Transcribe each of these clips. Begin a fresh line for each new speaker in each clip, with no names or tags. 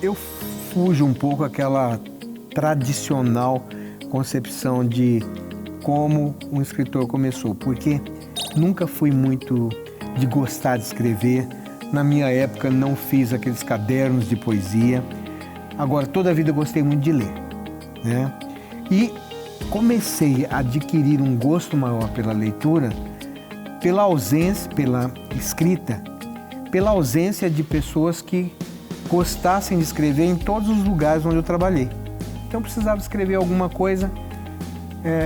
Eu fujo um pouco aquela tradicional concepção de como um escritor começou, porque nunca fui muito de gostar de escrever. Na minha época não fiz aqueles cadernos de poesia. Agora, toda a vida eu gostei muito de ler, né? E comecei a adquirir um gosto maior pela leitura, pela ausência, pela escrita, pela ausência de pessoas que gostassem de escrever em todos os lugares onde eu trabalhei. Então eu precisava escrever alguma coisa,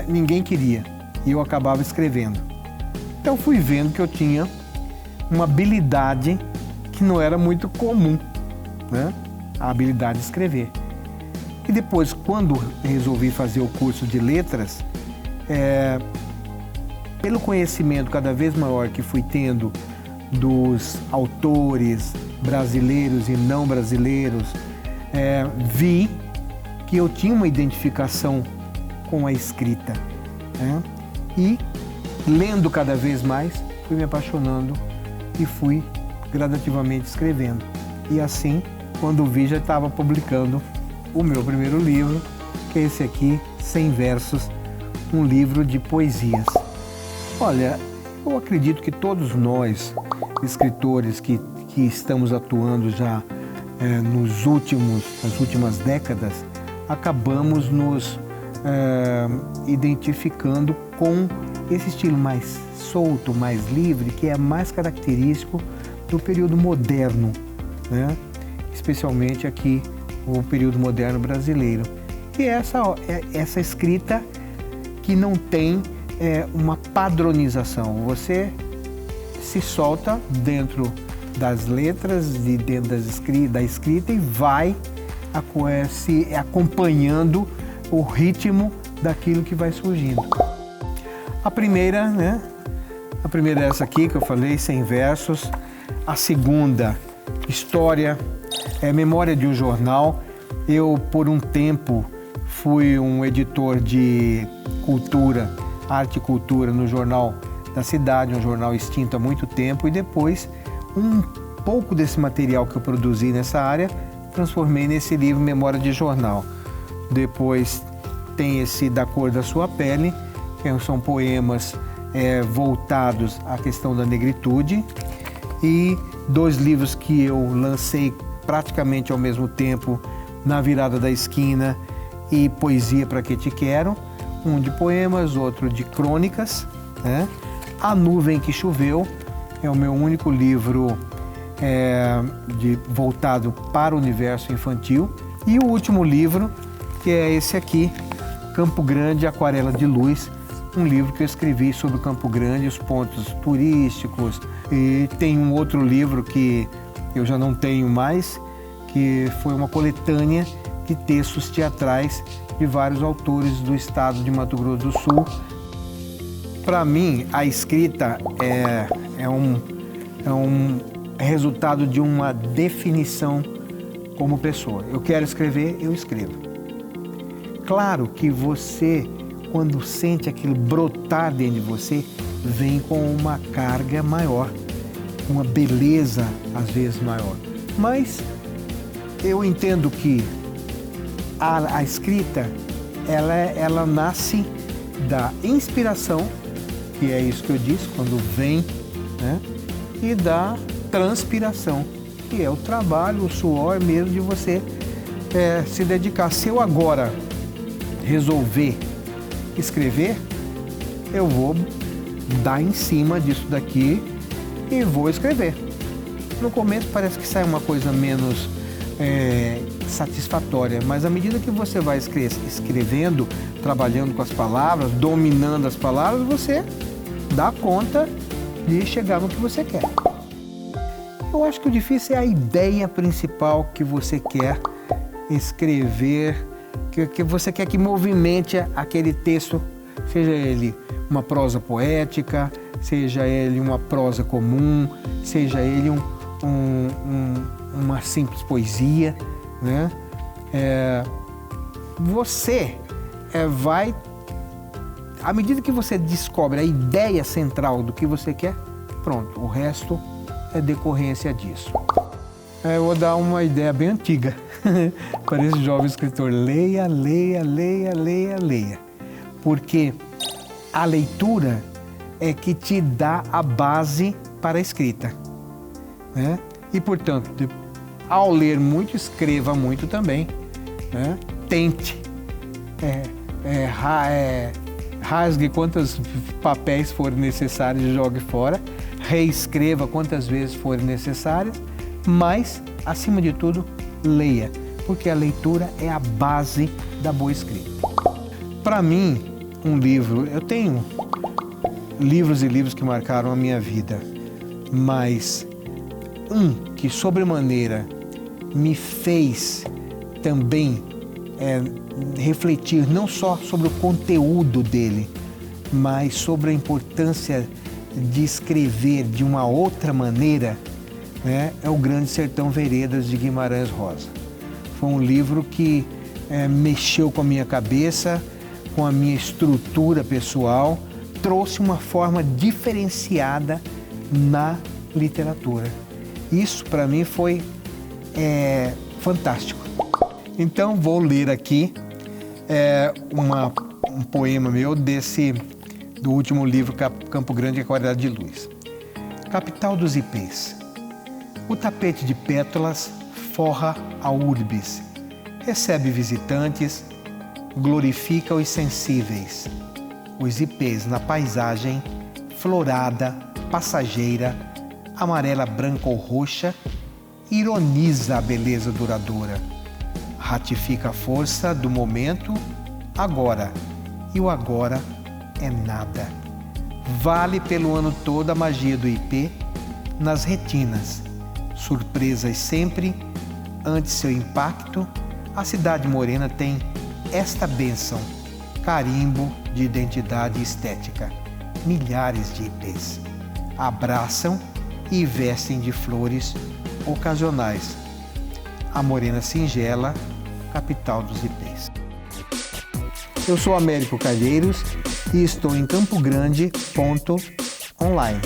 ninguém queria, e eu acabava escrevendo. Então fui vendo que eu tinha uma habilidade que não era muito comum, né? A habilidade de escrever. E depois, quando resolvi fazer o curso de letras, pelo conhecimento cada vez maior que fui tendo dos autores brasileiros e não brasileiros, vi que eu tinha uma identificação com a escrita, né? E lendo cada vez mais, fui me apaixonando e fui gradativamente escrevendo. E assim, quando vi, já estava publicando o meu primeiro livro, que é esse aqui, 100 Versos, um livro de poesias. Olha, eu acredito que todos nós, escritores que estamos atuando já nas últimas décadas, acabamos nos identificando com esse estilo mais solto, mais livre, que é mais característico do período moderno, né? Especialmente aqui o período moderno brasileiro, que é essa escrita que não tem uma padronização. Você se solta dentro das letras e dentro da escrita e vai se acompanhando o ritmo daquilo que vai surgindo. A primeira, né? A primeira é essa aqui que eu falei, 100 versos. A segunda, História, Memória de um Jornal. Eu, por um tempo, fui um editor de cultura, arte e cultura no Jornal da Cidade, um jornal extinto há muito tempo, e depois um pouco desse material que eu produzi nessa área, transformei nesse livro Memória de Jornal. Depois tem esse Da Cor da Sua Pele, que são poemas voltados à questão da negritude, e 2 livros que eu lancei praticamente ao mesmo tempo, Na Virada da Esquina e Poesia Pra Que Te Quero, um de poemas, outro de crônicas, né? A Nuvem que Choveu é o meu único livro voltado para o universo infantil, e o último livro, que é esse aqui, Campo Grande, Aquarela de Luz, um livro que eu escrevi sobre Campo Grande, os pontos turísticos. E tem um outro livro que eu já não tenho mais, que foi uma coletânea de textos teatrais de vários autores do estado de Mato Grosso do Sul. Para mim, a escrita é um resultado de uma definição como pessoa. Eu quero escrever, eu escrevo. Claro que você, quando sente aquilo brotar dentro de você, vem com uma carga maior, uma beleza às vezes maior. Mas eu entendo que a escrita, ela nasce da inspiração, que é isso que eu disse, quando vem, né? E da transpiração, que é o trabalho, o suor mesmo de você se dedicar. Se eu agora resolver escrever, eu vou dar em cima disso daqui e vou escrever. No começo parece que sai uma coisa menos satisfatória, mas à medida que você vai escrevendo, trabalhando com as palavras, dominando as palavras, você dá conta de chegar no que você quer. Eu acho que o difícil é a ideia principal que você quer escrever, que você quer que movimente aquele texto, seja ele uma prosa poética, seja ele uma prosa comum, seja ele uma simples poesia, né? Você vai, à medida que você descobre a ideia central do que você quer, pronto, o resto é decorrência disso. Eu vou dar uma ideia bem antiga para esse jovem escritor. Leia, leia, leia, leia, leia. Porque a leitura é que te dá a base para a escrita, né? E, portanto, ao ler muito, escreva muito também, né? Tente, rasgue quantos papéis forem necessários e jogue fora, reescreva quantas vezes forem necessárias, mas, acima de tudo, leia, porque a leitura é a base da boa escrita. Para mim, um livro, eu tenho livros e livros que marcaram a minha vida, mas um que sobremaneira me fez também refletir não só sobre o conteúdo dele, mas sobre a importância de escrever de uma outra maneira, né, é o Grande Sertão Veredas de Guimarães Rosa. Foi um livro que mexeu com a minha cabeça, com a minha estrutura pessoal, trouxe uma forma diferenciada na literatura. Isso para mim foi fantástico. Então vou ler aqui um poema meu do último livro, Campo Grande e a Qualidade de Luz. Capital dos ipês. O tapete de pétalas forra a urbis, recebe visitantes, glorifica os sensíveis. Os ipês na paisagem, florada, passageira, amarela, branca ou roxa, ironiza a beleza duradoura. Ratifica a força do momento, agora, e o agora é nada. Vale pelo ano todo a magia do ipê nas retinas. Surpresas sempre, ante seu impacto, a cidade morena tem esta bênção, carimbo de identidade estética. Milhares de ipês abraçam e vestem de flores ocasionais. A morena singela, capital dos ipês. Eu sou Américo Calheiros e estou em Campo Grande.online.